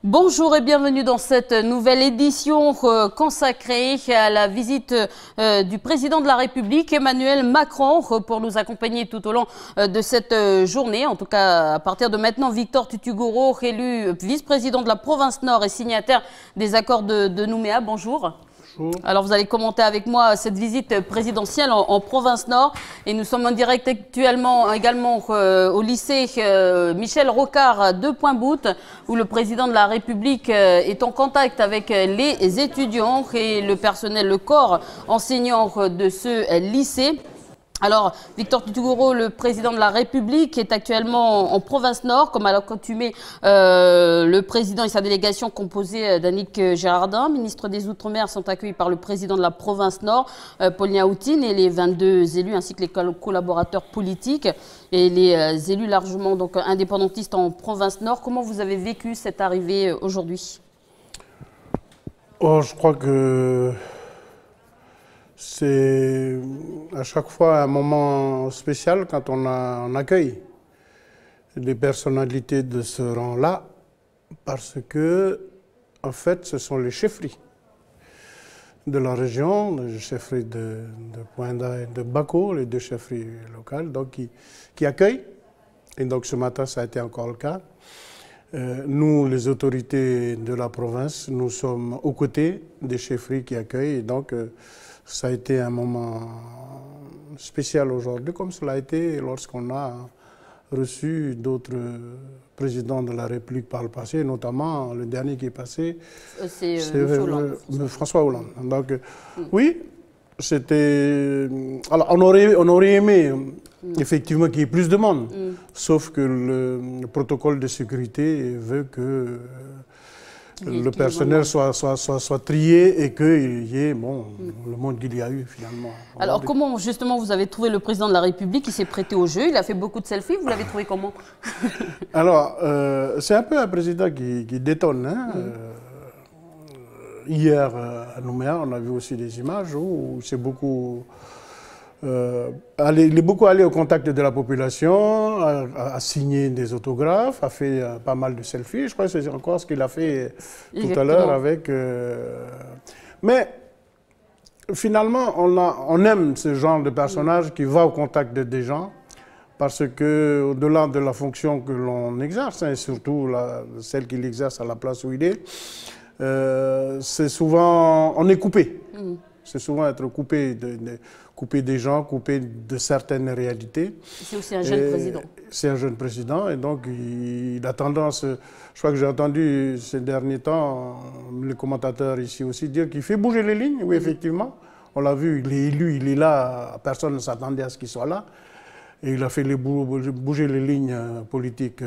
Bonjour et bienvenue dans cette nouvelle édition consacrée à la visite du président de la République, Emmanuel Macron, pour nous accompagner tout au long de cette journée. En tout cas, à partir de maintenant, Victor Tutugouro, élu vice-président de la province Nord et signataire des accords de Nouméa. Bonjour. Alors vous allez commenter avec moi cette visite présidentielle en province Nord et nous sommes en direct actuellement également au lycée Michel Rocard de Pointe-Boute où le président de la République est en contact avec les étudiants et le personnel, le corps enseignant de ce lycée. Alors, Victor Tutugouro, le président de la République, est actuellement en province Nord, comme à l'accoutumée le président et sa délégation composée d'Annick Girardin, ministre des Outre-mer, sont accueillis par le président de la province Nord, Paul Niaoutine, et les 22 élus ainsi que les collaborateurs politiques et les élus largement donc, indépendantistes en province Nord. Comment vous avez vécu cette arrivée aujourd'hui? Je crois que c'est à chaque fois un moment spécial quand on accueille des personnalités de ce rang-là, parce que, en fait, ce sont les chefferies de la région, les chefferies de Poinda et de Bako, les deux chefferies locales, donc qui accueillent. Et donc ce matin, ça a été encore le cas. Nous, les autorités de la province, nous sommes aux côtés des chefferies qui accueillent. Et donc, ça a été un moment spécial aujourd'hui, comme cela a été lorsqu'on a reçu d'autres présidents de la République par le passé, notamment le dernier qui est passé, c'est François Hollande. Donc, oui, c'était... Alors, on aurait aimé effectivement qu'il y ait plus de monde, sauf que le protocole de sécurité veut que le personnel soit trié et qu'il y ait le monde qu'il y a eu finalement. Alors comment justement vous avez trouvé le président de la République qui s'est prêté au jeu? Il a fait beaucoup de selfies, vous l'avez trouvé comment? Alors, c'est un peu un président qui détonne. Hein. Hier à Nouméa, on a vu aussi des images où c'est beaucoup... il est beaucoup allé au contact de la population, a signé des autographes, a fait pas mal de selfies. Je crois que c'est encore ce qu'il a fait tout à l'heure avec... Mais finalement, on aime ce genre de personnage qui va au contact des gens, parce que au-delà de la fonction que l'on exerce, et surtout celle qu'il exerce à la place où il est, c'est souvent... On est coupé. C'est souvent être coupé des gens, coupé de certaines réalités. C'est aussi un jeune président. C'est un jeune président et donc il a tendance, je crois que j'ai entendu ces derniers temps les commentateurs ici aussi dire qu'il fait bouger les lignes. Oui, effectivement, on l'a vu, il est élu, il est là, personne ne s'attendait à ce qu'il soit là. Et il a fait bouger les lignes politiques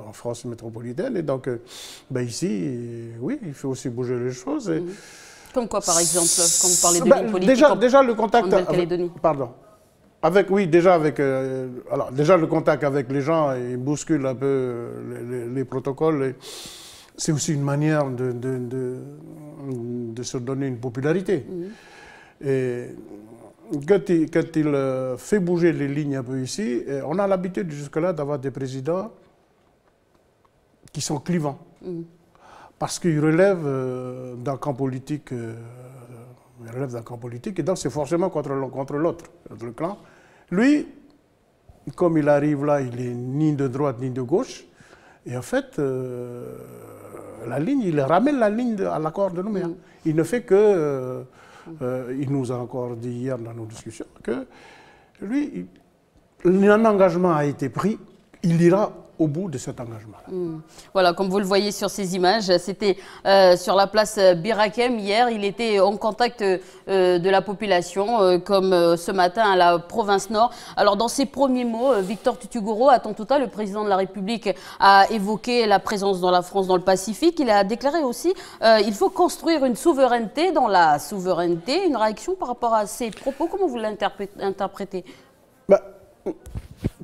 en France métropolitaine. Et donc, ici, oui, il fait aussi bouger les choses. Et comme quoi, par exemple, quand vous parlez de lignes politiques déjà le contact en Nouvelle-Calédonie. Pardon. Déjà le contact avec les gens, il bouscule un peu les protocoles. C'est aussi une manière de se donner une popularité. Et quand il fait bouger les lignes un peu ici, on a l'habitude jusque-là d'avoir des présidents qui sont clivants. Parce qu'ils relèvent d'un camp politique, et donc c'est forcément contre l'autre, le clan. Lui, comme il arrive là, il est ni de droite ni de gauche, et en fait, il ramène la ligne à l'accord de Nouméa. Il ne fait que, il nous a encore dit hier dans nos discussions, que lui, un engagement a été pris, il ira au bout de cet engagement-là. Voilà, comme vous le voyez sur ces images, c'était sur la place Birakem hier. Il était en contact de la population, comme ce matin à la province Nord. Alors, dans ses premiers mots, Victor Tutugouro, à Tontouta, le président de la République, a évoqué la présence dans la France dans le Pacifique. Il a déclaré aussi il faut construire une souveraineté dans la souveraineté. Une réaction par rapport à ces propos, comment vous l'interprétez?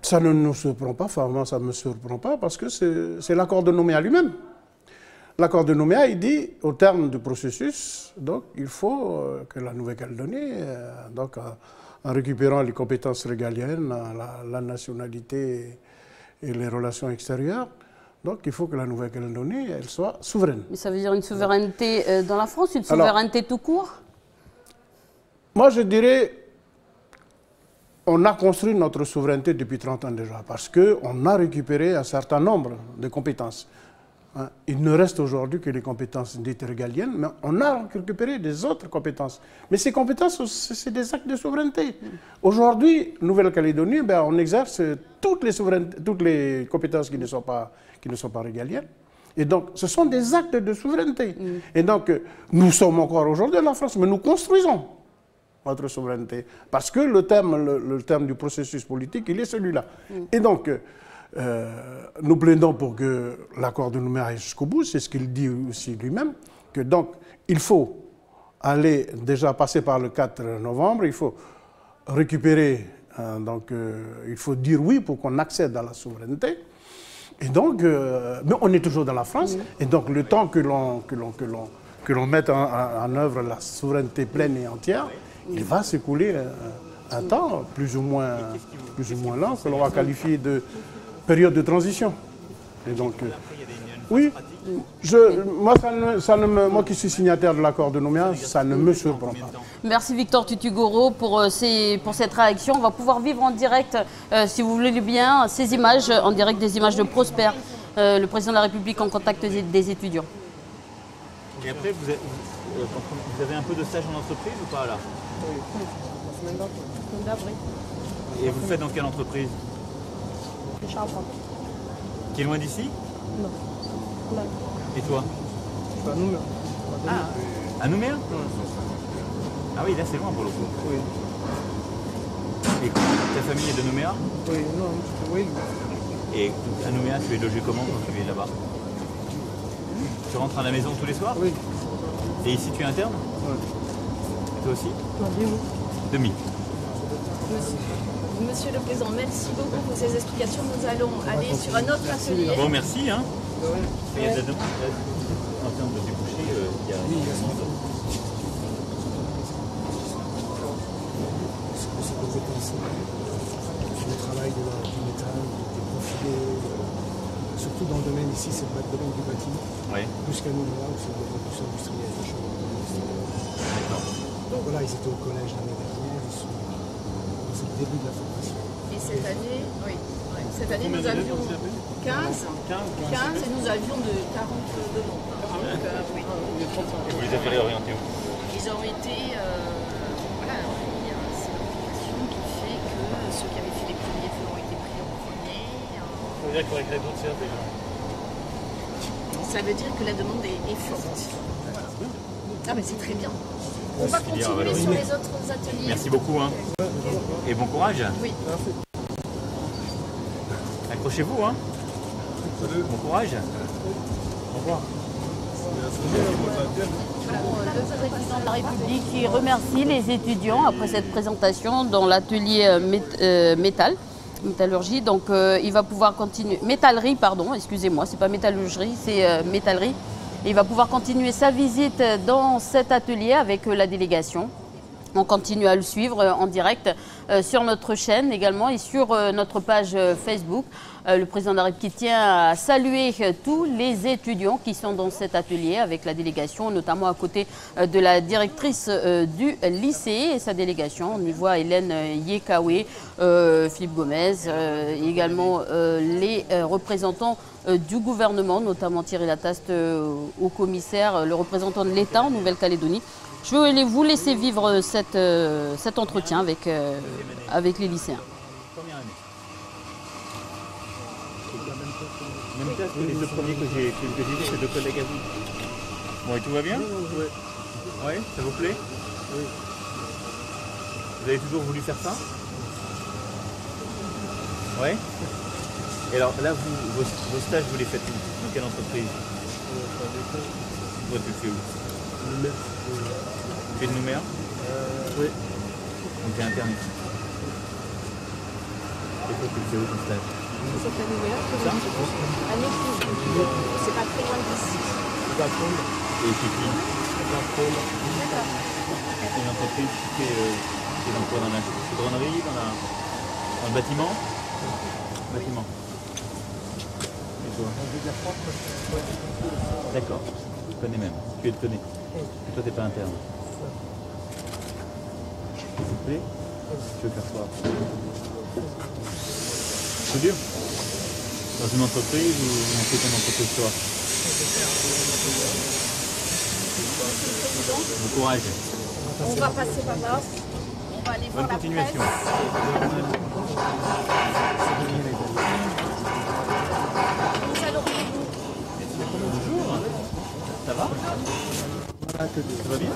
Ça ne nous surprend pas, enfin moi ça ne me surprend pas parce que c'est l'accord de Nouméa lui-même. L'accord de Nouméa, il dit, au terme du processus, donc il faut que la Nouvelle-Calédonie, en récupérant les compétences régaliennes, la nationalité et les relations extérieures, Donc il faut que la Nouvelle-Calédonie, elle soit souveraine. Mais ça veut dire une souveraineté dans la France, une souveraineté tout court? Moi je dirais, on a construit notre souveraineté depuis 30 ans déjà, parce qu'on a récupéré un certain nombre de compétences. Il ne reste aujourd'hui que les compétences dites régaliennes, mais on a récupéré des autres compétences. Mais ces compétences, c'est des actes de souveraineté. Aujourd'hui, Nouvelle-Calédonie, on exerce toutes les compétences qui ne sont pas régaliennes. Et donc, ce sont des actes de souveraineté. Et donc, nous sommes encore aujourd'hui la France, mais nous construisons notre souveraineté. Parce que le terme du processus politique, il est celui-là. Et donc, nous plaidons pour que l'accord de Nouméa aille jusqu'au bout, c'est ce qu'il dit aussi lui-même, que donc il faut aller déjà passer par le 4 novembre, il faut récupérer, il faut dire oui pour qu'on accède à la souveraineté. Et donc, mais on est toujours dans la France, et donc le temps que l'on mette en œuvre la souveraineté pleine et entière, il va s'écouler un temps plus ou moins lent, que l'on va qualifier de période de transition. Et donc, oui, moi qui suis signataire de l'accord de Nouméa, ça ne me surprend pas. Merci Victor Tutugoro pour cette réaction. On va pouvoir vivre en direct, si vous voulez bien, ces images, en direct des images de Prosper, le président de la République en contact des étudiants. Et après, vous avez un peu de stage en entreprise ou pas là? Oui, la semaine d'avril. Et vous faites dans quelle entreprise? Qui est loin d'ici? Non. Là. Et toi? À Nouméa. À Nouméa? Ah oui, là c'est loin pour le coup. Oui. Et ta famille est de Nouméa? Oui, non, oui. Et à Nouméa, tu es logé comment quand tu es là-bas? Tu rentres à la maison tous les soirs? Oui. Et ici tu es interne? Oui. Et toi aussi? Non, dis-vous. Demi. Monsieur le Président, merci beaucoup pour ces explications. Nous allons aller sur un autre atelier. Bon, merci. Hein. Oui. Il y a de la demande. En termes de débouchés, il y a... Oui, il y a ces compétences, le travail du métal, des profilés, surtout dans le domaine ici, c'est le domaine du bâtiment. Oui. Plus qu'à Nouméa, où c'est de la production industrielle. D'accord. Donc voilà, ils étaient au collège l'année dernière, ils sont... c'est le début de la formation. Et cette année, oui. Cette année, nous avions 15 et nous avions de 40 demandes. Donc, oui. Et vous les avez réorientés où? Ils ont été, voilà, il y a cette application qui fait que ceux qui avaient fait les premiers feux ont été pris en premier. Ça veut dire qu'il faudrait créer d'autres CAP déjà. Ça veut dire que la demande est forte. Ah mais c'est très bien. On va continuer sur les autres ateliers. Merci beaucoup. Hein. Et bon courage. Oui. Accrochez-vous. Hein. Bon courage. Au revoir. Le président de la République qui remercie les étudiants après cette présentation dans l'atelier métallurgie. Donc il va pouvoir continuer, métallerie pardon, excusez-moi, c'est pas métallurgie, c'est métallerie. Et il va pouvoir continuer sa visite dans cet atelier avec la délégation. On continue à le suivre en direct sur notre chaîne également et sur notre page Facebook. Le président de la République tient à saluer tous les étudiants qui sont dans cet atelier avec la délégation, notamment à côté de la directrice du lycée et sa délégation. On y voit Hélène Yekawe, Philippe Gomez, également les représentants du gouvernement, notamment Thierry Lataste au commissaire, le représentant de l'État en Nouvelle-Calédonie. Je vais vous laisser vivre cet entretien avec les lycéens. Première année. Même classe que les deux premiers que j'ai vus, c'est deux collègues à vous. Bon, et tout va bien? Oui. Ouais, ça vous plaît? Oui. Vous avez toujours voulu faire ça? Ouais. Et alors là, vos stages, vous les faites où? Dans quelle entreprise? Toi, tu le fais où? Tu es de Nouméa? Oui. Donc tu es interne ici. Et toi, tu le fais où ton stage? C'est à Nouméa, année c'est pas très loin d'ici. Et c'est qui? C'est une entreprise qui fait dans quoi? Dans la chaudronnerie, dans le bâtiment? Bâtiment. Et toi? D'accord, tu connais même, tu es de connais. Et toi, t'es pas interne. Ça te plaît? Tu veux faire quoi? C'est dur? Dans une entreprise ou on fait ton entreprise toi? Bon courage. On va passer par là. On va aller voir Bonne la continuation. presse. Nous allons Bonjour. Ça va? Ça va bien?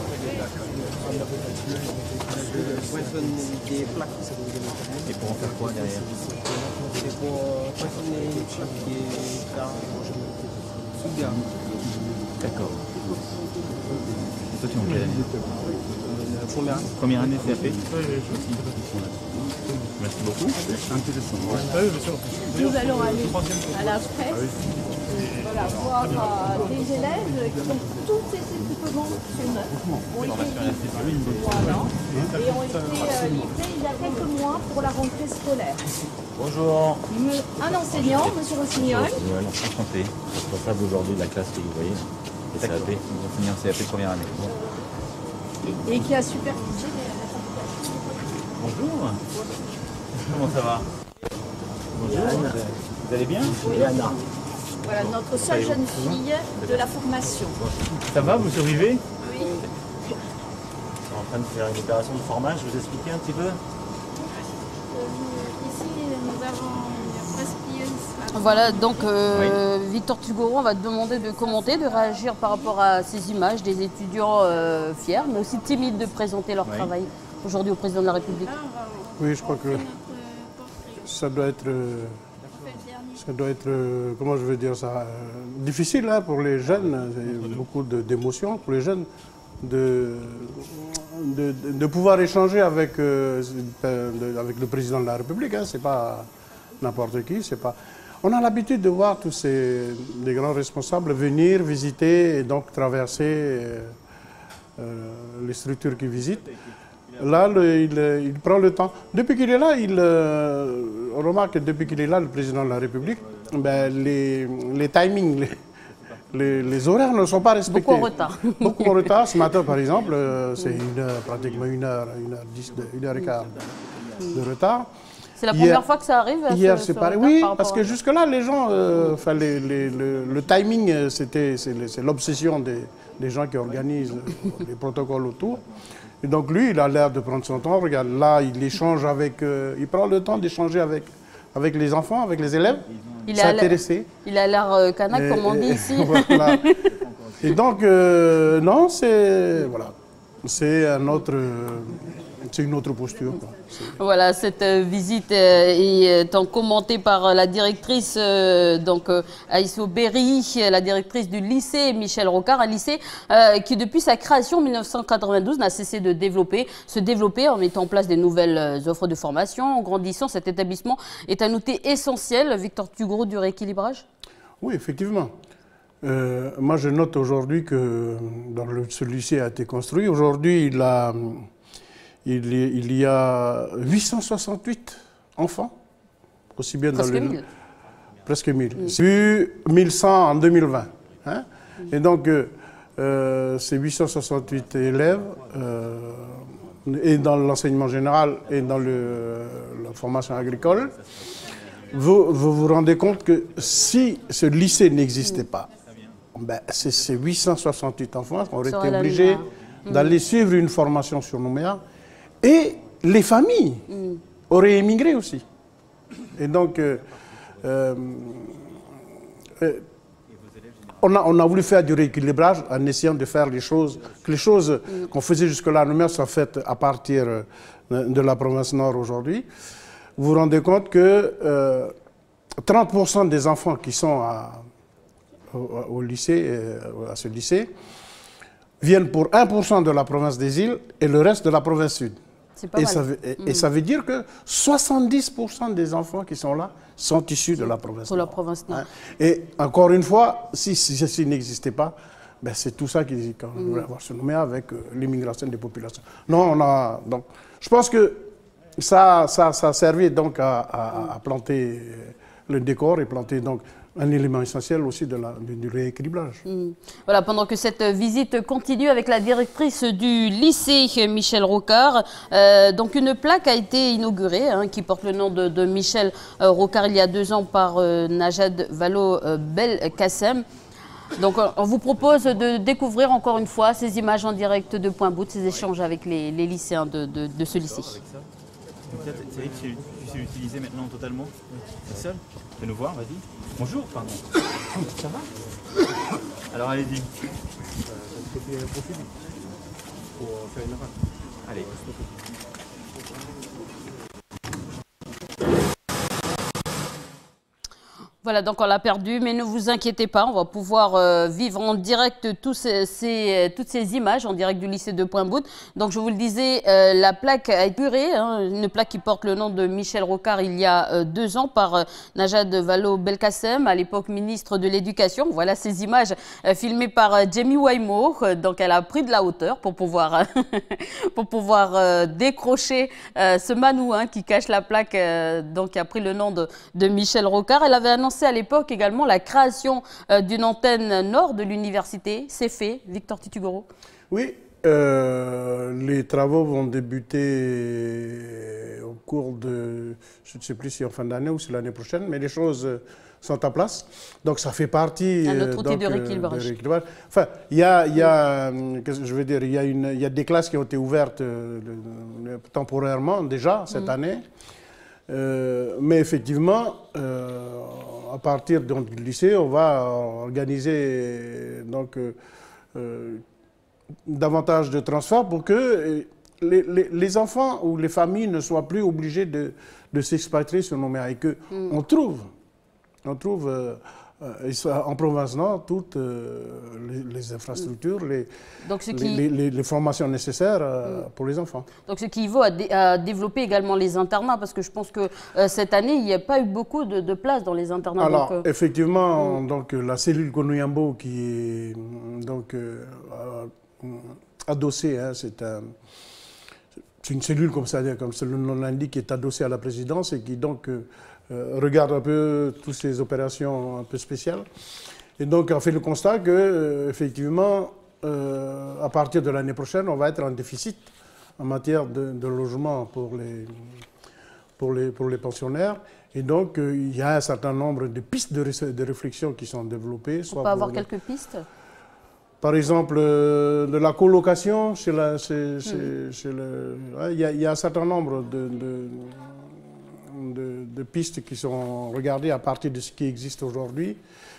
Et pour en faire quoi derrière? C'est pour façonner les papiers, soudain. D'accord. Et toi, tu es en quelle année? Première Première année année. CAP? Oui, merci beaucoup. Intéressant. Nous allons aller à la presse, voilà, voir des élèves qui ont tous ces équipements sur neuf, ont été livrés, voilà, et ont été livrés il y a quelques mois pour la rentrée scolaire. Bonjour. Un enseignant, M. Rossignol, Enchanté. Responsable aujourd'hui de la classe que vous voyez. Et CAP. Ils vont finir CAP première année. et qui a supervisé les applications. Bonjour. Comment ça va? Bonjour. Vous allez bien? Voilà, notre seule jeune fille de la formation. Ça va? Vous survivez? Oui. En train de faire une opération de formage, je vous expliquer un petit peu? Ici, nous avons presque. Voilà, donc Victor Tugoro, on va te demander de commenter, de réagir par rapport à ces images des étudiants fiers, mais aussi timides de présenter leur travail aujourd'hui au président de la République. Oui, je crois que ça doit être, comment je veux dire ça, difficile hein, pour les jeunes, beaucoup d'émotions pour les jeunes, de pouvoir échanger avec le président de la République. Hein, c'est pas n'importe qui, c'est pas. On a l'habitude de voir tous les grands responsables venir visiter et donc traverser les structures qu'ils visitent. Là, il prend le temps. Depuis qu'il est là, on remarque que depuis qu'il est là, le président de la République, ben, les timings, les horaires ne sont pas respectés. Beaucoup en retard. Beaucoup en retard. Ce matin, par exemple, c'est pratiquement 1h10, 1h15 de retard. C'est la première fois que ça arrive? Hier, c'est pareil. Oui, parce que jusque-là, les gens, le timing, c'est l'obsession des gens qui organisent les protocoles autour. Et donc lui, il a l'air de prendre son temps. Regarde, là, il échange il prend le temps d'échanger avec les enfants, avec les élèves, s'intéresser. Il a l'air canaque, comme on dit ici. Voilà. Et donc, non, c'est une autre posture. Quoi. Voilà, cette visite est commentée par la directrice Aïsso Berry, la directrice du lycée Michel Rocard, un lycée qui depuis sa création en 1992 n'a cessé de se développer en mettant en place des nouvelles offres de formation. En grandissant, cet établissement est un outil essentiel, Victor Tugoro, du rééquilibrage? Oui, effectivement. Moi, je note aujourd'hui que ce lycée a été construit. Aujourd'hui, il y a 868 enfants, aussi bien presque dans 1000. Presque 1000. C'est eu 1100 en 2020. Hein? Et donc, ces 868 élèves, et dans l'enseignement général et dans la formation agricole, vous rendez compte que si ce lycée n'existait pas, ben, ces 868 enfants auraient été obligés d'aller suivre une formation sur Nouméa. Et les familles auraient émigré aussi. Et donc, on a voulu faire du rééquilibrage en essayant de faire que les choses qu'on faisait jusque-là à Nouméa soient faites à partir de la province nord aujourd'hui. Vous vous rendez compte que 30% des enfants qui sont au lycée, à ce lycée, viennent pour 1% de la province des îles et le reste de la province sud. Et ça veut dire que 70% des enfants qui sont là sont issus de la province nord. La province nord. Hein? Et encore une fois, si ceci n'existait pas, ben c'est tout ça qu'on voulait avoir sur Nouméa avec l'immigration des populations. Non, donc, je pense que ça a servi donc à planter le décor et planter donc un élément essentiel aussi du rééquilibrage. Voilà, pendant que cette visite continue avec la directrice du lycée, Michel Rocard, donc une plaque a été inaugurée qui porte le nom de Michel Rocard il y a 2 ans par Najad Vallaud-Belkacem. Donc on vous propose de découvrir encore une fois ces images en direct de Point Bout, ces échanges avec les lycéens de ce lycée. Donc là, c'est vrai que tu sais l'utiliser maintenant totalement. T'es seul? Fais-nous voir, vas-y. Bonjour, pardon. Ça va? Alors allez-y. Allez. Voilà, donc on l'a perdu, mais ne vous inquiétez pas, on va pouvoir vivre en direct toutes ces images en direct du lycée de Point Bout. Donc je vous le disais, la plaque a été purée, une plaque qui porte le nom de Michel Rocard il y a 2 ans par Najad Vallaud-Belkacem, à l'époque ministre de l'Éducation. Voilà ces images filmées par Jamie Wymo. Donc elle a pris de la hauteur pour pouvoir, décrocher ce manou qui cache la plaque, donc qui a pris le nom de Michel Rocard. Elle avait annoncé à l'époque également la création d'une antenne nord de l'université. C'est fait, Victor Titugoro? Oui, les travaux vont débuter au cours de, je ne sais plus si en fin d'année ou si l'année prochaine, mais les choses sont en place. Donc ça fait partie de rééquilibrage. Enfin, il y a des classes qui ont été ouvertes temporairement déjà cette année. Mais effectivement, à partir du lycée, on va organiser davantage de transferts pour que les enfants ou les familles ne soient plus obligés de s'expatrier sur Nouméa et qu'on trouve en province nord toutes les infrastructures, les formations nécessaires pour les enfants. Donc ce qui vaut à développer également les internats, parce que je pense que cette année, il n'y a pas eu beaucoup de place dans les internats. Alors, effectivement, donc, la cellule Konoyambo qui est adossée, c'est une cellule comme le nom l'indique, qui est adossée à la présidence et qui donc regarde un peu toutes ces opérations un peu spéciales. Et donc, on fait le constat que, effectivement, à partir de l'année prochaine, on va être en déficit en matière de logement pour les pensionnaires. Et donc, il y a un certain nombre de pistes de réflexion qui sont développées. On peut avoir quelques pistes? Par exemple, de la colocation, il y a un certain nombre de pistes qui sont regardées à partir de ce qui existe aujourd'hui.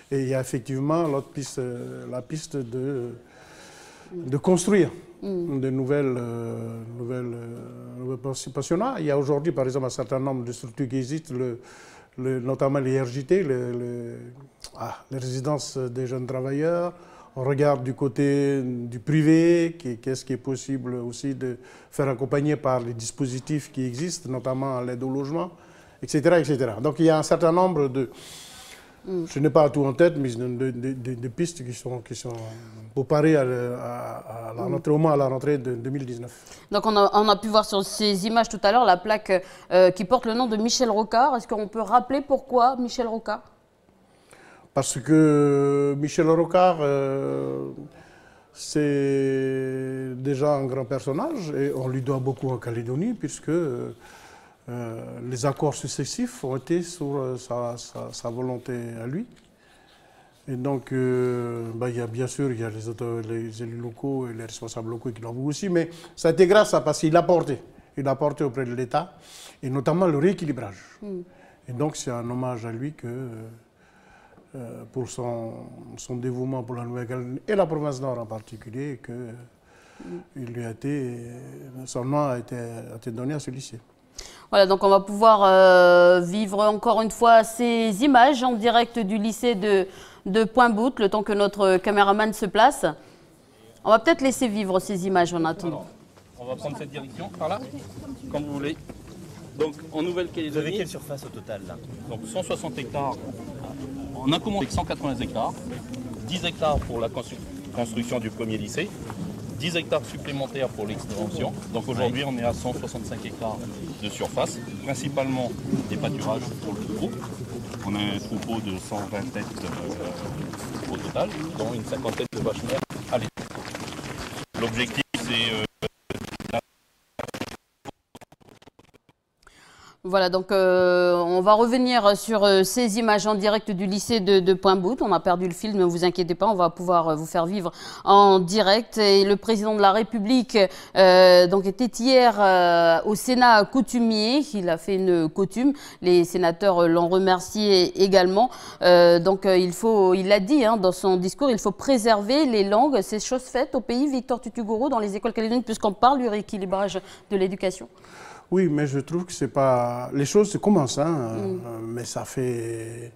Et il y a effectivement l'autre piste, la piste de construire de nouvelles pensionnats. Il y a aujourd'hui, par exemple, un certain nombre de structures qui existent, notamment les RJT, les résidences des jeunes travailleurs. On regarde du côté du privé, qu'est-ce qui est possible aussi de faire accompagner par les dispositifs qui existent, notamment l'aide au logement, etc., etc. Donc il y a un certain nombre je n'ai pas tout en tête, mais de pistes qui sont préparées au moins à la rentrée de 2019. Donc on a pu voir sur ces images tout à l'heure la plaque qui porte le nom de Michel Rocard. Est-ce qu'on peut rappeler pourquoi Michel Rocard? Parce que Michel Rocard, c'est déjà un grand personnage et on lui doit beaucoup en Calédonie puisque les accords successifs ont été sur sa volonté à lui. Et donc, bien sûr, il y a les élus locaux et les responsables locaux qui l'ont voulu aussi, mais ça a été grâce parce qu'il a porté auprès de l'État et notamment le rééquilibrage. Et donc, c'est un hommage à lui pour son dévouement pour la Nouvelle-Calédonie et la province Nord en particulier, son nom a été donné à ce lycée. Voilà, donc on va pouvoir vivre encore une fois ces images en direct du lycée de Point Bout, le temps que notre caméraman se place. On va peut-être laisser vivre ces images en attendant. On va prendre cette direction, par là, comme vous voulez. Donc en Nouvelle-Calédonie... Vous avez quelle surface au total là? Donc 160 hectares. On a commencé avec 180 hectares, 10 hectares pour la construction du premier lycée, 10 hectares supplémentaires pour l'extension. Donc aujourd'hui, on est à 165 hectares de surface, principalement des pâturages pour le groupe. On On a un troupeau de 120 têtes au total, dont une cinquantaine de vaches mères à l'état. L'objectif, c'est... Voilà, donc on va revenir sur ces images en direct du lycée de Pointe-Boute. On a perdu le fil, ne vous inquiétez pas, on va pouvoir vous faire vivre en direct. Et le président de la République donc était hier au Sénat coutumier. Il a fait une coutume. Les sénateurs l'ont remercié également. Donc il l'a dit dans son discours, il faut préserver les langues. C'est chose faite au pays, Victor Tutugoro, dans les écoles calédoniennes, puisqu'on parle du rééquilibrage de l'éducation. Oui, mais je trouve que c'est pas... Les choses commencent, mais ça fait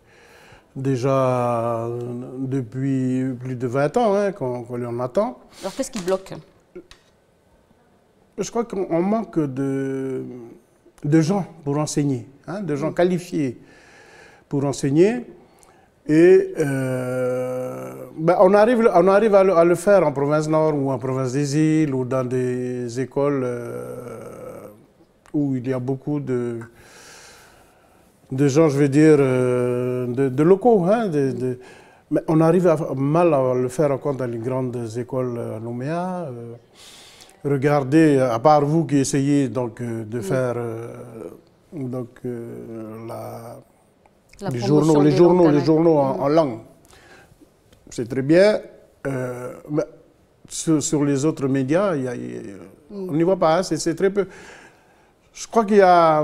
déjà depuis plus de 20 ans qu'on en attend. Alors qu'est-ce qui bloque? Je crois qu'on manque de gens pour enseigner, de gens qualifiés pour enseigner. Et on arrive à le faire en province nord ou en province des îles ou dans des écoles où il y a beaucoup de gens, je veux dire, de locaux. Mais on arrive mal à le faire encore dans les grandes écoles à Nouméa. Regardez, à part vous qui essayez donc, de faire les journaux en langue. C'est très bien. Mais sur les autres médias, on n'y voit pas, c'est très peu. Je crois qu'il y a,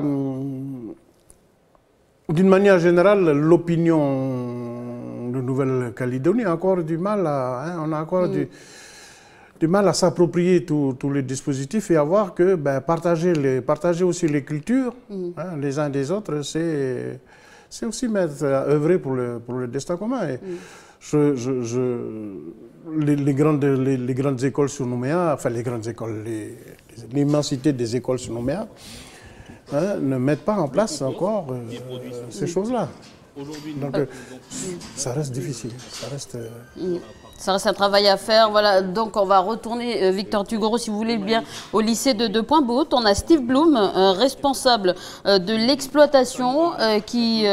d'une manière générale, l'opinion de Nouvelle-Calédonie a encore du mal on a encore du mal à s'approprier tous les dispositifs et à voir que partager aussi les cultures les uns des autres, c'est aussi œuvrer pour le destin commun. Et les grandes écoles sur Nouméa, enfin les grandes écoles, l'immensité des écoles sur Nouméa, ne mettent pas en place encore ces choses-là. Donc ça reste difficile, ça reste un travail à faire. Voilà, donc on va retourner, Victor Tutugoro, si vous voulez bien, au lycée de Pointe-Boute. On a Steve Bloom, responsable de l'exploitation, qui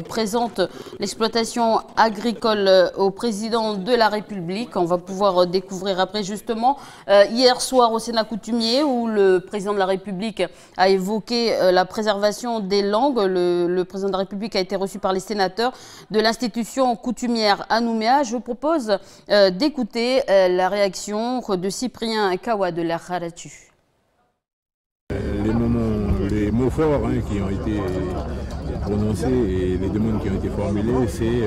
présente l'exploitation agricole au président de la République. On va pouvoir découvrir après, justement, hier soir au Sénat coutumier, où le président de la République a évoqué la préservation des langues. Le président de la République a été reçu par les sénateurs de l'institution coutumière à Nouméa. Je vous propose d'écouter la réaction de Cyprien Kawa de la Kharatu. Les mots forts qui ont été prononcés et les demandes qui ont été formulées, c'est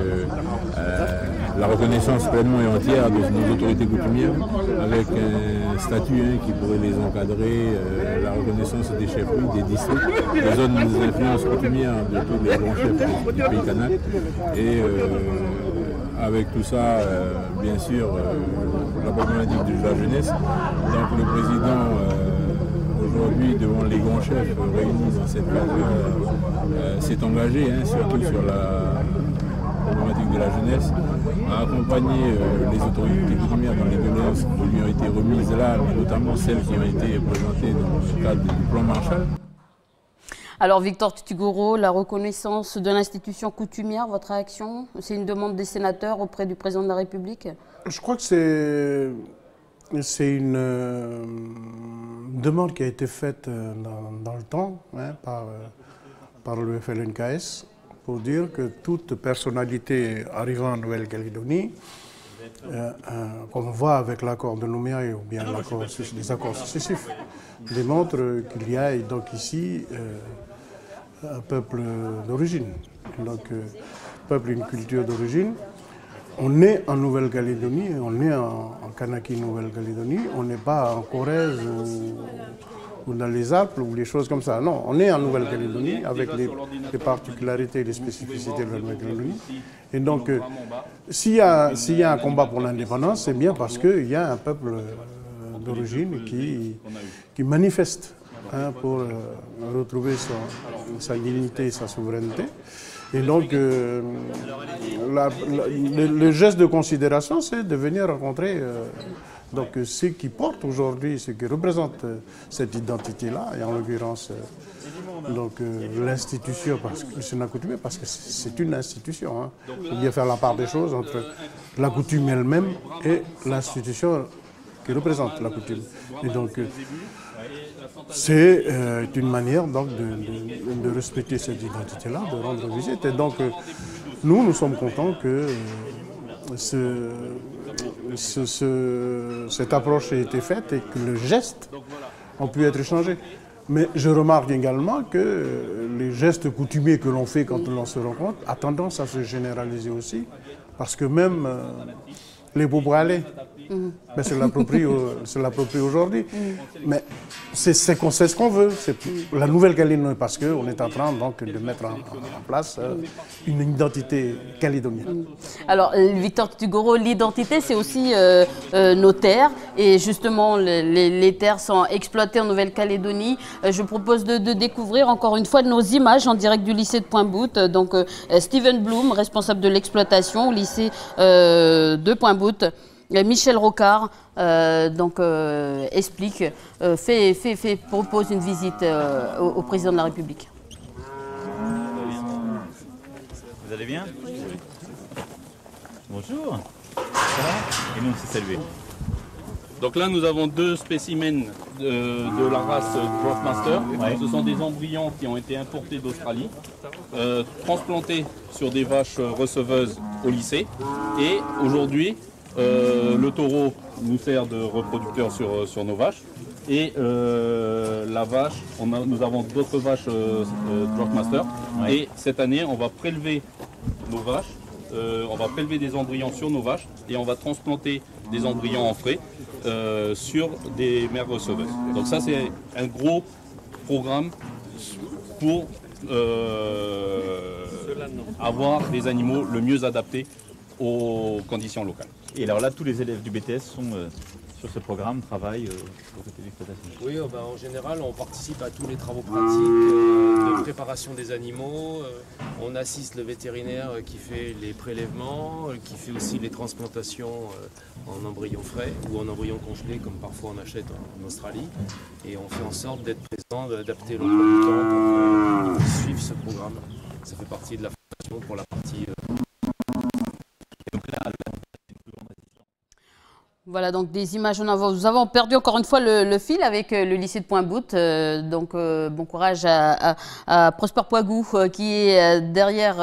la reconnaissance pleinement et entière de nos autorités coutumières avec un statut qui pourrait les encadrer, la reconnaissance des chefferies, des districts, des zones d'influence coutumière de tous les grands chefs du pays kanak. Et avec tout ça, bien sûr, la problématique de la jeunesse. Donc le président, aujourd'hui, devant les grands chefs réunis dans cette cadre, s'est engagé, surtout sur la problématique de la jeunesse, à accompagner les autorités coutumières dans les doléances qui lui ont été remises là, mais notamment celles qui ont été présentées dans le cadre du plan Marshall. Alors Victor Tutugoro, la reconnaissance de l'institution coutumière, votre réaction? C'est une demande des sénateurs auprès du président de la République? Je crois que c'est une demande qui a été faite dans le temps par le FLNKS pour dire que toute personnalité arrivant en Nouvelle-Calédonie, comme on voit avec l'accord de Nouméa ou bien les accords successifs, démontre qu'il y a donc ici un peuple d'origine, donc peuple et une culture d'origine. On est en Nouvelle-Calédonie, on est en Kanaki Nouvelle-Calédonie, on n'est pas en Corrèze ou dans les Alpes ou les choses comme ça. Non, on est en Nouvelle-Calédonie avec les particularités et les spécificités de la Nouvelle-Calédonie. Et donc, s'il y a un combat pour l'indépendance, c'est bien parce qu'il y a un peuple d'origine qui manifeste pour retrouver sa dignité et sa souveraineté. Et donc, le geste de considération, c'est de venir rencontrer Donc ceux qui portent aujourd'hui, ceux qui représentent cette identité-là, et en l'occurrence l'institution, parce que c'est une accoutumée, parce que c'est une institution. Il faut bien faire la part des choses entre la coutume elle-même et l'institution qui représente la coutume. Et donc c'est une manière donc, de respecter cette identité-là, de rendre visite. Et donc nous sommes contents que cette approche ait été faite et que le geste a pu être échangé. Mais je remarque également que les gestes coutumiers que l'on fait quand l'on se rencontre a tendance à se généraliser aussi, parce que même les beaux bralets, ben c'est l'approprié aujourd'hui. Mais c'est ce qu'on veut, c'est la Nouvelle-Calédonie, parce qu'on est en train donc, de mettre en place une identité calédonienne. Alors, Victor Tugoro, l'identité, c'est aussi nos terres. Et justement, les terres sont exploitées en Nouvelle-Calédonie. Je vous propose de découvrir encore une fois nos images en direct du lycée de Pointe-Boute. Donc, Steven Bloom, responsable de l'exploitation au lycée de Pointe-Boute. Michel Rocard explique, propose une visite au président de la République. Vous allez bien? Bonjour. Ça va? Et nous, on s'est salués. Donc là, nous avons deux spécimens de la race Dwarfmaster. Ouais. Ce sont des embryons qui ont été importés d'Australie, transplantés sur des vaches receveuses au lycée. Et aujourd'hui, le taureau nous sert de reproducteur sur nos vaches. Et la vache, nous avons d'autres vaches Dwarfmaster. Ouais. Et cette année, on va prélever nos vaches. On va prélever des embryons sur nos vaches et on va transplanter des embryons en frais sur des mères receveuses. Donc ça, c'est un gros programme pour avoir des animaux le mieux adaptés aux conditions locales. Et alors là, tous les élèves du BTS sont sur ce programme, travaillent aux côtés d'exploitation. Oui, en général, on participe à tous les travaux pratiques de préparation des animaux. On assiste le vétérinaire qui fait les prélèvements, qui fait aussi les transplantations en embryons frais ou en embryons congelés, comme parfois on achète en Australie. Et on fait en sorte d'être présent, d'adapter l'emploi du temps pour suivre ce programme. Ça fait partie de la formation pour la partie... Voilà, donc des images. Nous avons perdu encore une fois le fil avec le lycée de Pointe-Boute. Bon courage à Prosper Poigou qui est derrière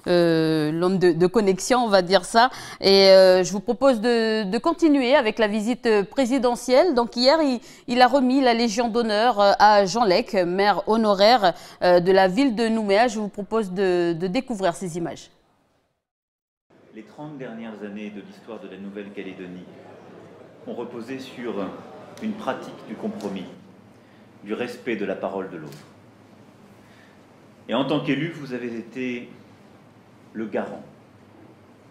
l'homme de connexion, on va dire ça. Et je vous propose de continuer avec la visite présidentielle. Donc hier, il a remis la Légion d'honneur à Jean Lec, maire honoraire de la ville de Nouméa. Je vous propose de découvrir ces images. Les 30 dernières années de l'histoire de la Nouvelle-Calédonie ont reposé sur une pratique du compromis, du respect de la parole de l'autre. Et en tant qu'élu, vous avez été le garant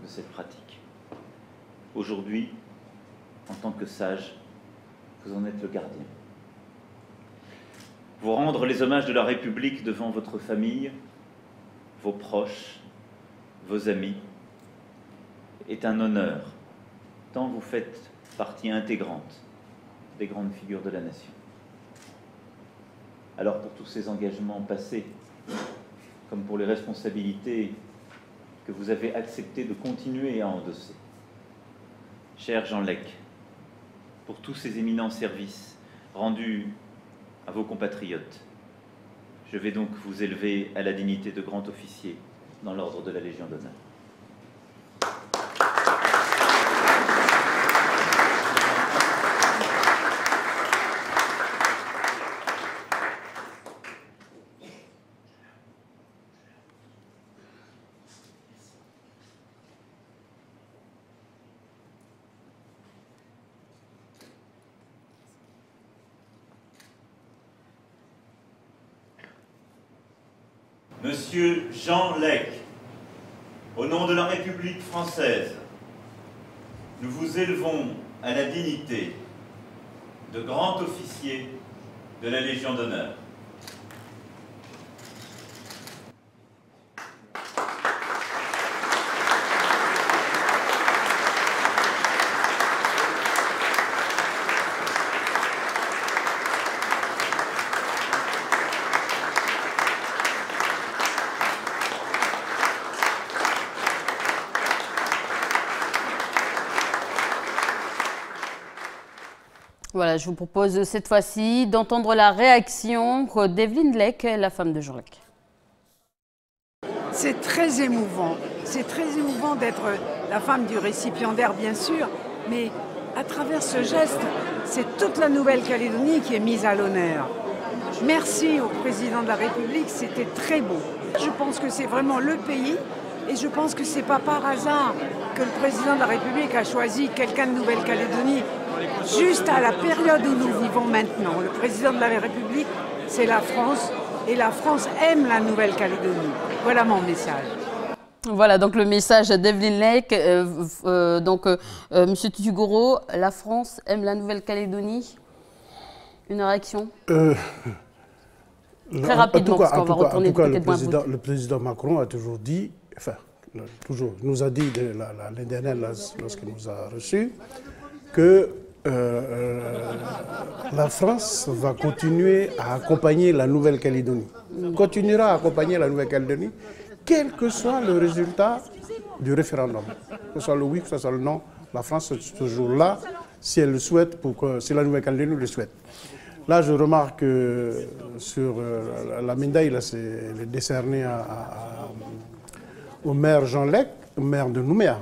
de cette pratique. Aujourd'hui, en tant que sage, vous en êtes le gardien. Vous rendre les hommages de la République devant votre famille, vos proches, vos amis, est un honneur, tant vous faites partie intégrante des grandes figures de la nation. Alors pour tous ces engagements passés, comme pour les responsabilités que vous avez accepté de continuer à endosser, cher Jean Lec, pour tous ces éminents services rendus à vos compatriotes, je vais donc vous élever à la dignité de grand officier dans l'ordre de la Légion d'honneur. Monsieur Jean Lec, au nom de la République française, nous vous élevons à la dignité de grand officier de la Légion d'honneur. Voilà, je vous propose cette fois-ci d'entendre la réaction d'Evelyne Lec, la femme de Jean Lec. C'est très émouvant. C'est très émouvant d'être la femme du récipiendaire, bien sûr, mais à travers ce geste, c'est toute la Nouvelle-Calédonie qui est mise à l'honneur. Merci au président de la République, c'était très beau. Je pense que c'est vraiment le pays et je pense que c'est pas par hasard que le président de la République a choisi quelqu'un de Nouvelle-Calédonie juste à la période où nous vivons maintenant. Le président de la République, c'est la France et la France aime la Nouvelle-Calédonie. Voilà mon message. Voilà donc le message d'Evelyne Lec. Monsieur Tutugoro, la France aime la Nouvelle-Calédonie. Une réaction très rapidement, parce qu'on va retourner du côté de Pointe-Bout. Le président Macron a toujours dit, nous a dit l'année dernière, lorsqu'il nous a reçus, que la France va continuer à accompagner la Nouvelle-Calédonie. Continuera à accompagner la Nouvelle-Calédonie, quel que soit le résultat du référendum. Que ce soit le oui, que ce soit le non, la France est toujours là, si elle le souhaite, si la Nouvelle-Calédonie le souhaite. Là, je remarque que sur la médaille, elle est décernée au maire Jean Lec, maire de Nouméa.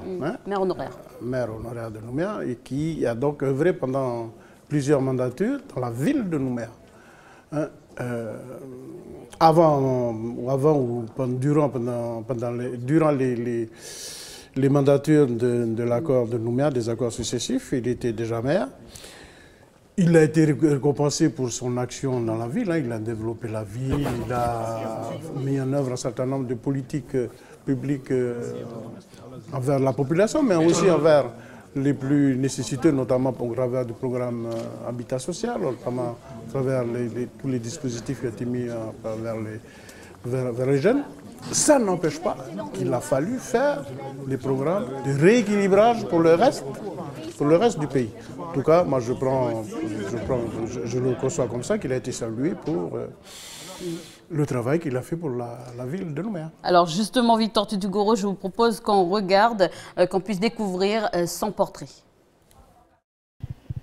Maire honoraire. Maire honoraire de Nouméa, et qui a donc œuvré pendant plusieurs mandatures dans la ville de Nouméa. Durant les mandatures de l'accord de Nouméa, des accords successifs, il était déjà maire. Il a été récompensé pour son action dans la ville. Il a développé la ville, il a mis en œuvre un certain nombre de politiques publiques envers la population, mais aussi envers les plus nécessiteux, notamment au travers du programme Habitat Social, notamment à travers tous les dispositifs qui ont été mis vers les jeunes. Ça n'empêche pas qu'il a fallu faire des programmes de rééquilibrage pour le reste du pays. En tout cas, moi je le conçois comme ça, qu'il a été salué pour le travail qu'il a fait pour la ville de Nouméa. Alors justement, Victor Tutugoro, je vous propose qu'on regarde, qu'on puisse découvrir son portrait.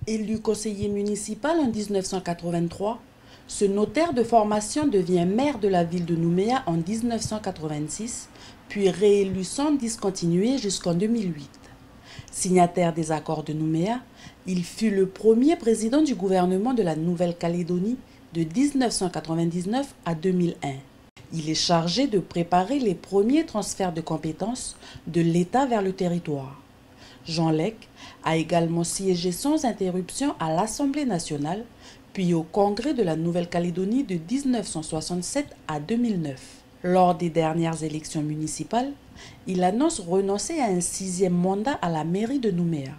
Élu conseiller municipal en 1983, ce notaire de formation devient maire de la ville de Nouméa en 1986, puis réélu sans discontinuer jusqu'en 2008. Signataire des accords de Nouméa, il fut le premier président du gouvernement de la Nouvelle-Calédonie de 1999 à 2001. Il est chargé de préparer les premiers transferts de compétences de l'État vers le territoire. Jean Lec a également siégé sans interruption à l'Assemblée nationale, puis au Congrès de la Nouvelle-Calédonie de 1967 à 2009. Lors des dernières élections municipales, il annonce renoncer à un 6e mandat à la mairie de Nouméa.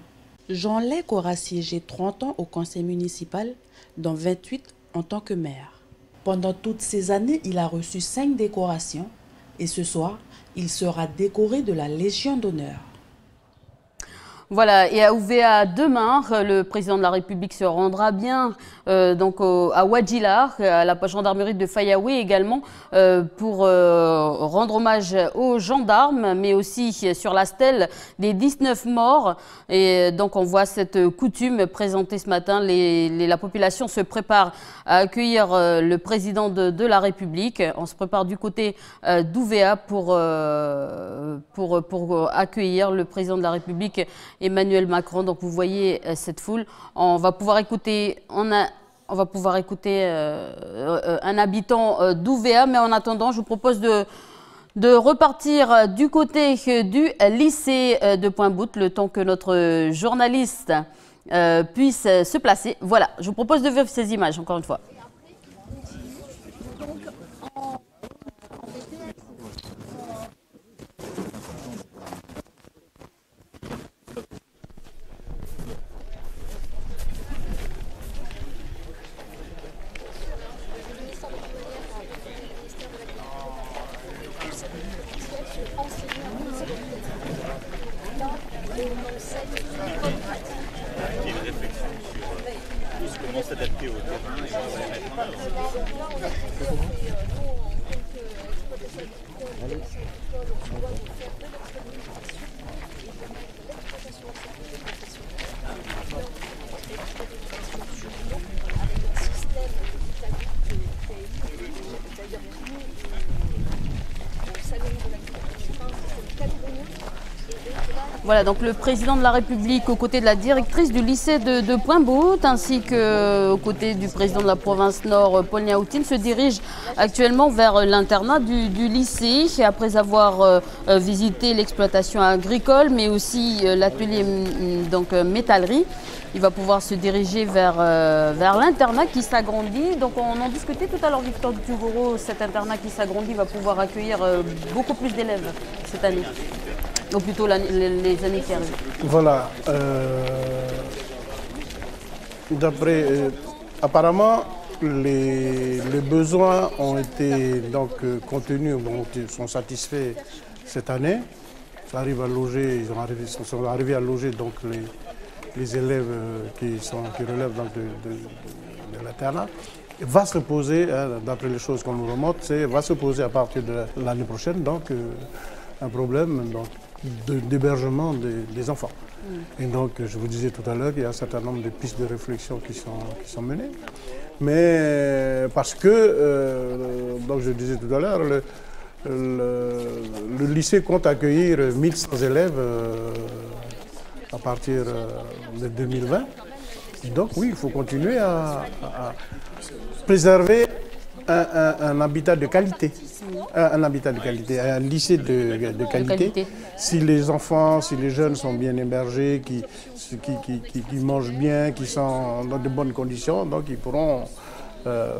Jean Lec aura siégé 30 ans au conseil municipal, dont 28 en tant que maire. Pendant toutes ces années, il a reçu 5 décorations et ce soir, il sera décoré de la Légion d'honneur. Voilà, et à Ouvéa demain, le président de la République se rendra bien à Wadjila, à la gendarmerie de Fayaoué également, pour rendre hommage aux gendarmes, mais aussi sur la stèle des 19 morts. Et donc on voit cette coutume présentée ce matin. La population se prépare à accueillir le président de la République. On se prépare du côté d'Ouvéa pour accueillir le président de la République, Emmanuel Macron. Donc vous voyez cette foule. On va pouvoir écouter un habitant d'Ouvéa, mais en attendant, je vous propose de repartir du côté du lycée de Pointe-Bout, le temps que notre journaliste puisse se placer. Voilà, je vous propose de vivre ces images encore une fois. Comment s'adapter au terrain. Voilà, donc le président de la République aux côtés de la directrice du lycée de Pointe-Bout, ainsi qu'aux côtés du président de la province Nord, Paul Niaoutine, se dirige actuellement vers l'internat du lycée, après avoir visité l'exploitation agricole, mais aussi l'atelier donc métallerie. Il va pouvoir se diriger vers l'internat qui s'agrandit. Donc on en discutait tout à l'heure, Victor Tugoro, cet internat qui s'agrandit va pouvoir accueillir beaucoup plus d'élèves cette année. Ou plutôt les années qui arrivent. Voilà. D'après, apparemment, les besoins ont été donc contenus, sont satisfaits cette année. Ça arrive à loger, ils sont arrivés à loger donc les élèves qui relèvent donc de l'internat. Va se poser, d'après les choses qu'on nous remonte, va se poser à partir de l'année prochaine donc un problème d'hébergement des enfants. Et donc, je vous disais tout à l'heure qu'il y a un certain nombre de pistes de réflexion qui sont menées. Mais parce que, donc je disais tout à l'heure, le lycée compte accueillir 1100 élèves à partir de 2020. Et donc, oui, il faut continuer à préserver un habitat de qualité. Un habitat de qualité, un lycée de qualité. Si les enfants, si les jeunes sont bien hébergés, qui mangent bien, qui sont dans de bonnes conditions, donc ils pourront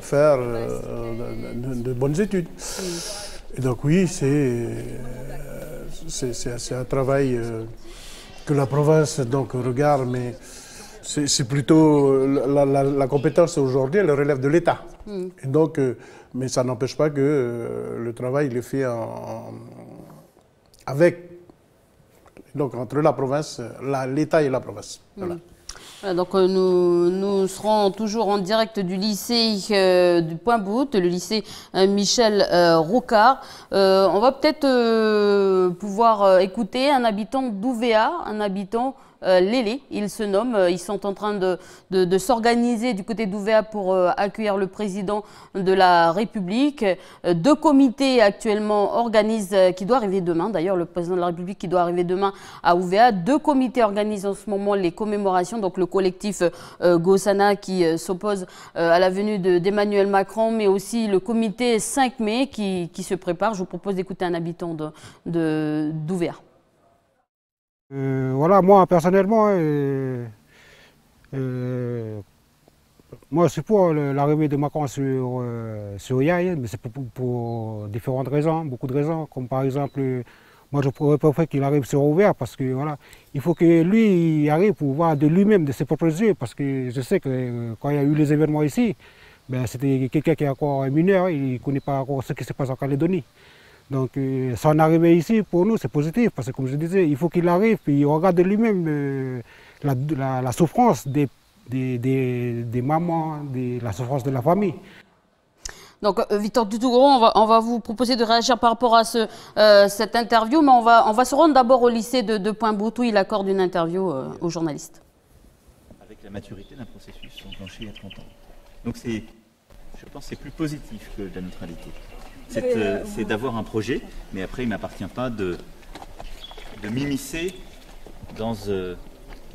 faire de bonnes études. Et donc oui, c'est un travail que la province donc regarde, mais c'est plutôt la compétence aujourd'hui, elle relève de l'État. Et donc, mais ça n'empêche pas que le travail il est fait entre la province, l'État et la province. Voilà. Donc nous serons toujours en direct du lycée du Pointe-Bout, le lycée Michel Rocard. On va peut-être pouvoir écouter un habitant d'Ouvéa, un habitant Lélé, il se nomme. Ils sont en train de s'organiser du côté d'Ouvéa pour accueillir le président de la République. 2 comités actuellement organisent, qui doit arriver demain, d'ailleurs le président de la République qui doit arriver demain à Ouvéa. 2 comités organisent en ce moment les commémorations, donc le collectif Gosana qui s'oppose à la venue d'Emmanuel Macron, mais aussi le comité 5 mai qui se prépare. Je vous propose d'écouter un habitant d'Ouvéa. Voilà, moi personnellement, moi je suis pour l'arrivée de Macron sur Yaya, mais c'est pour différentes raisons, beaucoup de raisons, comme par exemple, moi je préfère qu'il arrive sur Ouvéa parce que voilà, il faut que lui il arrive pour voir de lui-même, de ses propres yeux, parce que je sais que quand il y a eu les événements ici, ben, c'était quelqu'un qui est encore mineur, il ne connaît pas encore ce qui se passe en Calédonie. Donc son arrivée ici, pour nous, c'est positif, parce que comme je disais, il faut qu'il arrive et il regarde de lui-même la souffrance des mamans, la souffrance de la famille. Donc Victor Tugoro, on va vous proposer de réagir par rapport à cette interview, mais on va se rendre d'abord au lycée de Pointe-Bout où il accorde une interview aux journalistes. Avec la maturité d'un processus enclenché il y a 30 ans. Donc je pense que c'est plus positif que la neutralité. C'est d'avoir un projet, mais après il ne m'appartient pas de m'immiscer dans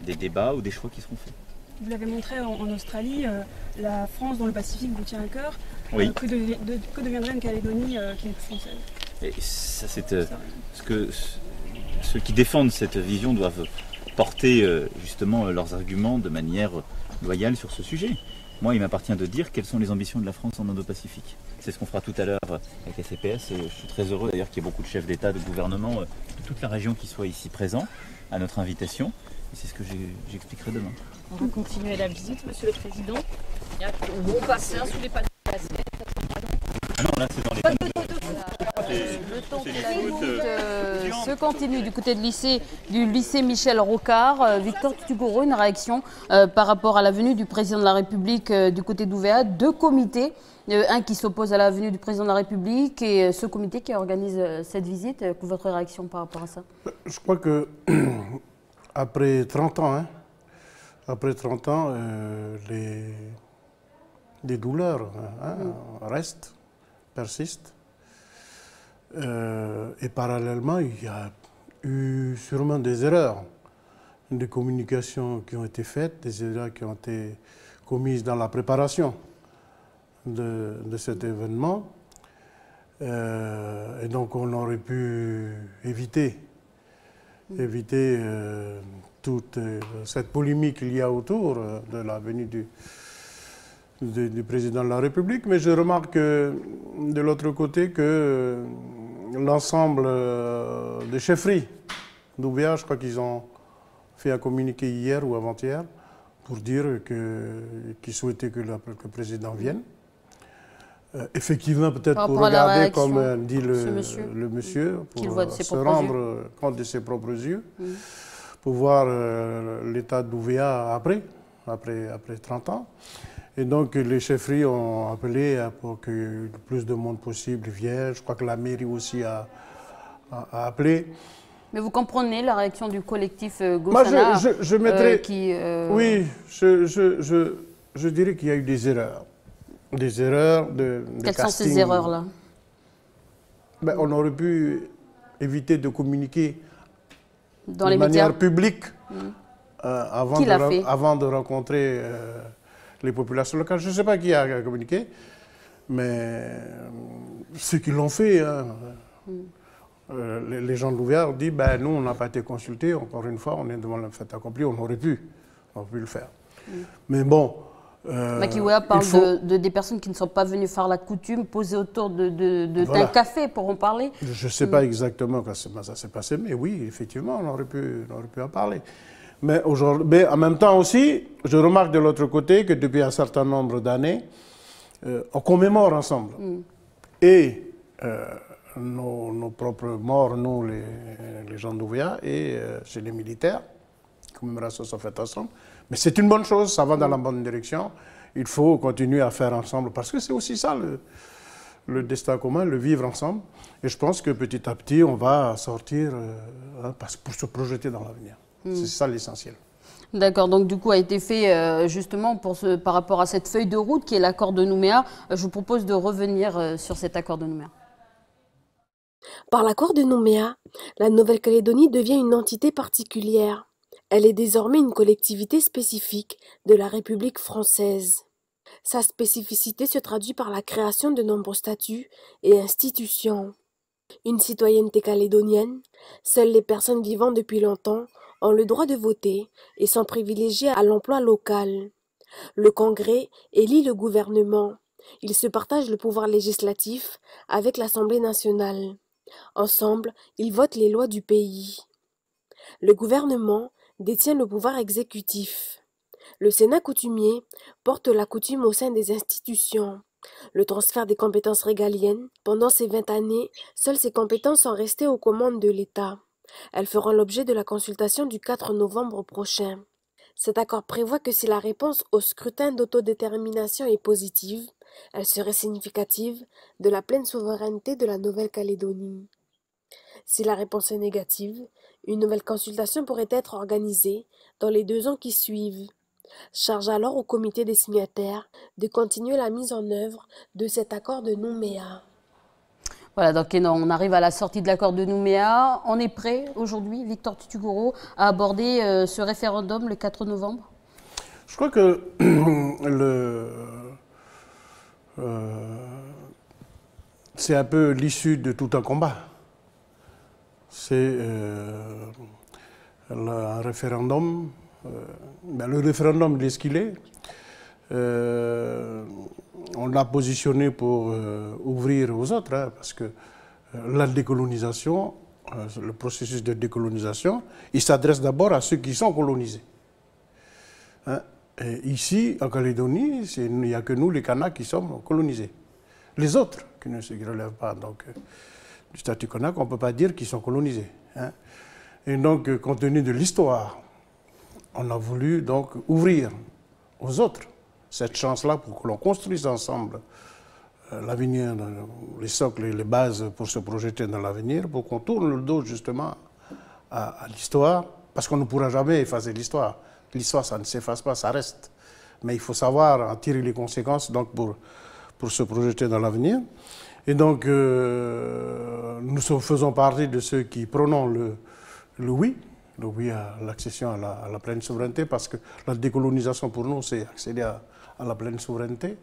des débats ou des choix qui seront faits. Vous l'avez montré en Australie, la France dans le Pacifique vous tient à cœur. Oui. Que deviendrait une Calédonie qui n'est plus française? Et ça, c'est ceux qui défendent cette vision doivent porter justement leurs arguments de manière loyale sur ce sujet. Moi, il m'appartient de dire quelles sont les ambitions de la France en Indo-Pacifique. C'est ce qu'on fera tout à l'heure avec la CPS. Et je suis très heureux d'ailleurs qu'il y ait beaucoup de chefs d'État, de gouvernement, de toute la région qui soient ici présents à notre invitation. Et c'est ce que j'expliquerai demain. On va continuer la visite, Monsieur le Président. On va passer sous les palettes. Ah non, là c'est dans les Le temps que la visite se continue du côté du lycée Michel Rocard. Victor Tugoro, une réaction par rapport à la venue du président de la République du côté d'Ouvéa. 2 comités, un qui s'oppose à la venue du président de la République et ce comité qui organise cette visite. Votre réaction par rapport à ça? Je crois que après 30 ans, les douleurs persistent. Et parallèlement, il y a eu sûrement des erreurs de communication qui ont été faites, des erreurs qui ont été commises dans la préparation de cet événement. Et donc on aurait pu éviter toute cette polémique qu'il y a autour de la venue du président de la République. Mais je remarque de l'autre côté que l'ensemble des chefferies d'Ouvéa, je crois qu'ils ont fait un communiqué hier ou avant-hier pour dire qu'ils souhaitaient que le président vienne. Effectivement, peut-être pour regarder, comme dit le monsieur, pour se rendre compte de ses propres yeux, pour voir l'état d'Ouvéa après 30 ans. Et donc les chefferies ont appelé pour que le plus de monde possible vienne. Je crois que la mairie aussi a appelé. Mais vous comprenez la réaction du collectif Gossana? Moi, je mettrais... Oui, je dirais qu'il y a eu des erreurs. Des erreurs de Quelles casting. sont ces erreurs-là? On aurait pu éviter de communiquer dans de les manière médias publique avant de rencontrer les populations locales. Je ne sais pas qui a communiqué, mais ceux qui l'ont fait, les gens de l'Ouvéa ont dit nous, on n'a pas été consultés, encore une fois, on est devant le fait accompli, on aurait pu le faire. Mais bon... Macky Ouéa parle des personnes qui ne sont pas venues faire la coutume, posées autour d'un café pour en parler. Je ne sais pas exactement comment ça s'est passé, mais oui, effectivement, on aurait pu en parler. Mais en même temps aussi, je remarque de l'autre côté que depuis un certain nombre d'années, on commémore ensemble. Et nos propres morts, nous, les gens d'Ouvéa, et chez les militaires, les commémorations sont faites ensemble. Mais c'est une bonne chose, ça va dans la bonne direction. Il faut continuer à faire ensemble, parce que c'est aussi ça le destin commun, le vivre ensemble. Et je pense que petit à petit, on va sortir pour se projeter dans l'avenir. C'est ça l'essentiel. D'accord, donc du coup a été fait justement par rapport à cette feuille de route qui est l'accord de Nouméa. Je vous propose de revenir sur cet accord de Nouméa. Par l'accord de Nouméa, la Nouvelle-Calédonie devient une entité particulière. Elle est désormais une collectivité spécifique de la République française. Sa spécificité se traduit par la création de nombreux statuts et institutions. Une citoyenneté calédonienne, seules les personnes vivant depuis longtemps ont le droit de voter et sont privilégiées à l'emploi local. Le Congrès élit le gouvernement. Il se partage le pouvoir législatif avec l'Assemblée nationale. Ensemble, ils votent les lois du pays. Le gouvernement détient le pouvoir exécutif. Le Sénat coutumier porte la coutume au sein des institutions. Le transfert des compétences régaliennes, pendant ces 20 années, seules ces compétences sont restées aux commandes de l'État. Elles feront l'objet de la consultation du 4 novembre prochain. Cet accord prévoit que si la réponse au scrutin d'autodétermination est positive, elle serait significative de la pleine souveraineté de la Nouvelle-Calédonie. Si la réponse est négative, une nouvelle consultation pourrait être organisée dans les 2 ans qui suivent. Charge alors au comité des signataires de continuer la mise en œuvre de cet accord de Nouméa. Voilà, donc on arrive à la sortie de l'accord de Nouméa. On est prêt aujourd'hui, Victor Tutugoro, à aborder ce référendum le 4 novembre? Je crois que c'est un peu l'issue de tout un combat. C'est un référendum. Le référendum, il est ce qu'il est. On l'a positionné pour ouvrir aux autres, parce que la décolonisation, le processus de décolonisation, il s'adresse d'abord à ceux qui sont colonisés. Et ici, en Calédonie, il n'y a que nous, les Kanaks, qui sommes colonisés. Les autres, qui ne se relèvent pas du statut Kanak, on ne peut pas dire qu'ils sont colonisés. Et donc, compte tenu de l'histoire, on a voulu donc ouvrir aux autres cette chance-là pour que l'on construise ensemble l'avenir, les socles et les bases pour se projeter dans l'avenir, pour qu'on tourne le dos justement à l'histoire, parce qu'on ne pourra jamais effacer l'histoire. L'histoire, ça ne s'efface pas, ça reste. Mais il faut savoir en tirer les conséquences donc pour se projeter dans l'avenir. Et donc, nous faisons partie de ceux qui prônent le oui à l'accession à la pleine souveraineté, parce que la décolonisation pour nous, c'est accéder à la pleine souveraineté.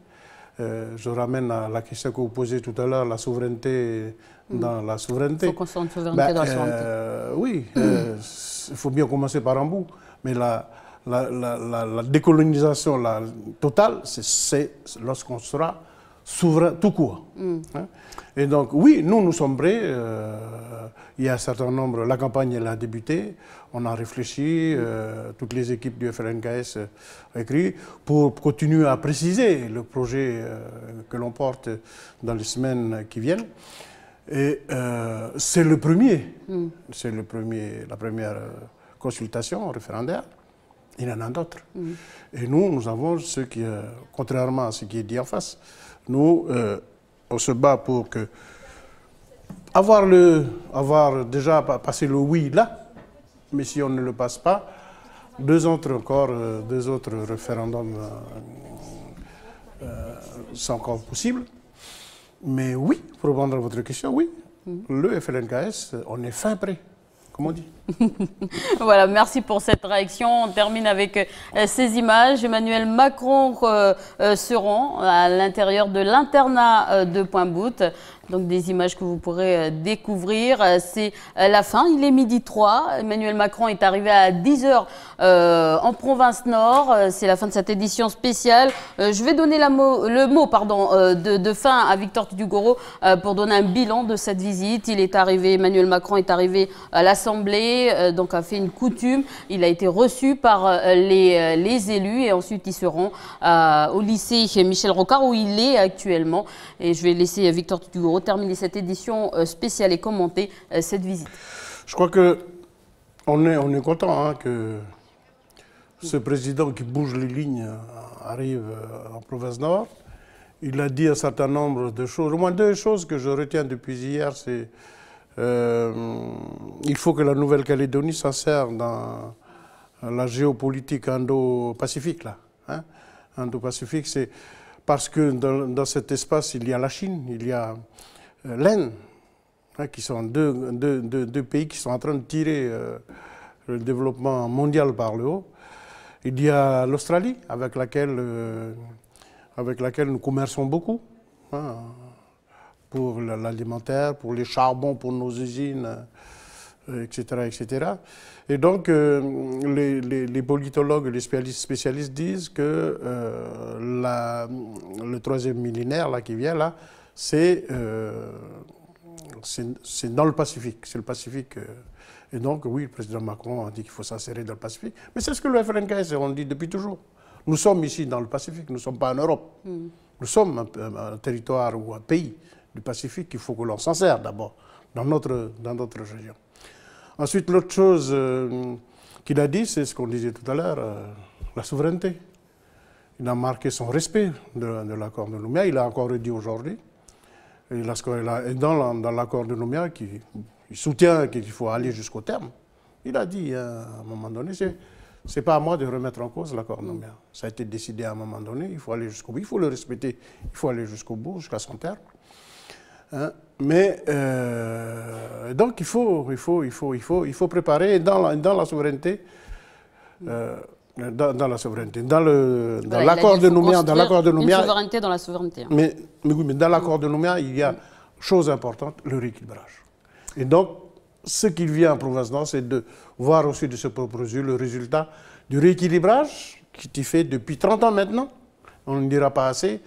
Je ramène à la question que vous posez tout à l'heure, la souveraineté dans la souveraineté. Il faut qu'on soit une souveraineté dans la souveraineté. Oui, il faut bien commencer par un bout, mais la décolonisation totale, c'est lorsqu'on sera souverain tout court. Hein? Et donc, oui, nous sommes prêts. Il y a un certain nombre, la campagne elle a débuté, on a réfléchi, toutes les équipes du FLNKS ont écrit, pour continuer à préciser le projet que l'on porte dans les semaines qui viennent. Et c'est le premier, la première consultation référendaire. Il y en a d'autres. Et nous avons ce qui, contrairement à ce qui est dit en face, nous, on se bat pour que avoir déjà passé le oui là, mais si on ne le passe pas, deux autres référendums sont encore possibles. Mais oui, pour répondre à votre question, oui, le FLNKS, on est fin prêt, comme on dit. Voilà, merci pour cette réaction. On termine avec ces images. Emmanuel Macron se rend à l'intérieur de l'internat de Pointe-Boute. Donc des images que vous pourrez découvrir. C'est la fin, il est 12h03. Emmanuel Macron est arrivé à 10h en province Nord. C'est la fin de cette édition spéciale. Je vais donner le mot de fin à Victor Tudugoro pour donner un bilan de cette visite. Emmanuel Macron est arrivé à l'Assemblée, donc a fait une coutume. Il a été reçu par les élus et ensuite il se rend au lycée Michel Rocard où il est actuellement. Et je vais laisser Victor Tudugoro terminer cette édition spéciale et commenter cette visite. Je crois qu'on est content que ce président qui bouge les lignes arrive en province Nord. Il a dit un certain nombre de choses. Au moins deux choses que je retiens depuis hier, c'est il faut que la Nouvelle-Calédonie s'insère dans la géopolitique indo-pacifique. Hein? Indo-pacifique, c'est parce que dans cet espace, il y a la Chine, il y a l'Inde, hein, qui sont deux pays qui sont en train de tirer le développement mondial par le haut. Il y a l'Australie, avec laquelle nous commerçons beaucoup, hein, pour l'alimentaire, pour les charbons, pour nos usines, etc., etc. Et donc, les politologues, les spécialistes disent que le troisième millénaire là, qui vient, là, c'est dans le Pacifique. C'est le Pacifique. Et donc, oui, le président Macron a dit qu'il faut s'insérer dans le Pacifique. Mais c'est ce que le FLNKS on dit depuis toujours. Nous sommes ici dans le Pacifique, nous ne sommes pas en Europe. Nous sommes un territoire ou un pays du Pacifique qu'il faut que l'on s'insère d'abord dans notre région. Ensuite, l'autre chose qu'il a dit, c'est ce qu'on disait tout à l'heure, la souveraineté. Il a marqué son respect de l'accord de Nouméa, il a encore dit aujourd'hui. Et dans l'accord de Nouméa, il soutient qu'il faut aller jusqu'au terme. Il a dit à un moment donné, c'est pas à moi de remettre en cause l'accord de Nouméa. Ça a été décidé à un moment donné, il faut aller jusqu'au bout, il faut le respecter, il faut aller jusqu'au bout, jusqu'à son terme. Hein? Mais donc il faut préparer dans la souveraineté, dans l'accord de Nouméa, une souveraineté dans la souveraineté. Hein. Mais dans l'accord de Nouméa, il y a chose importante, le rééquilibrage. Et donc ce qu'il vient en province Nord, c'est de voir aussi de ses propres yeux le résultat du rééquilibrage qui est fait depuis 30 ans maintenant. On ne dira pas assez.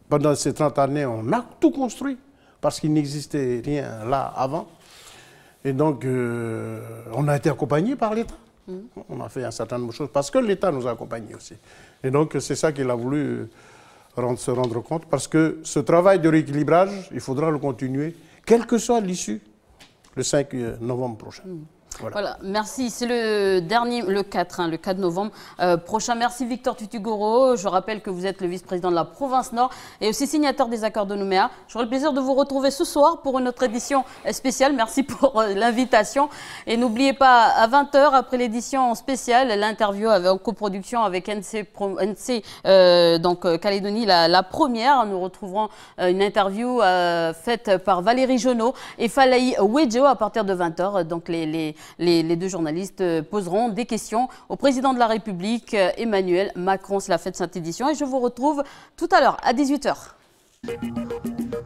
Pendant ces 30 années, on a tout construit, parce qu'il n'existait rien là avant. Et donc, on a été accompagné par l'État. On a fait un certain nombre de choses parce que l'État nous a accompagnés aussi. Et donc, c'est ça qu'il a voulu se rendre compte, parce que ce travail de rééquilibrage, il faudra le continuer, quelle que soit l'issue, le 5 novembre prochain. Voilà, merci. C'est le 4 novembre prochain. Merci Victor Tudugoro. Je rappelle que vous êtes le vice-président de la province Nord et aussi signateur des accords de Nouméa. J'aurai le plaisir de vous retrouver ce soir pour une autre édition spéciale. Merci pour l'invitation. Et n'oubliez pas, à 20h, après l'édition spéciale, l'interview en coproduction avec NC donc Calédonie, la première. Nous retrouverons une interview faite par Valérie Jonot et Falaï Wedjo à partir de 20h. Donc Les deux journalistes poseront des questions au président de la République, Emmanuel Macron. C'est la fête de cette édition et je vous retrouve tout à l'heure à 18 h.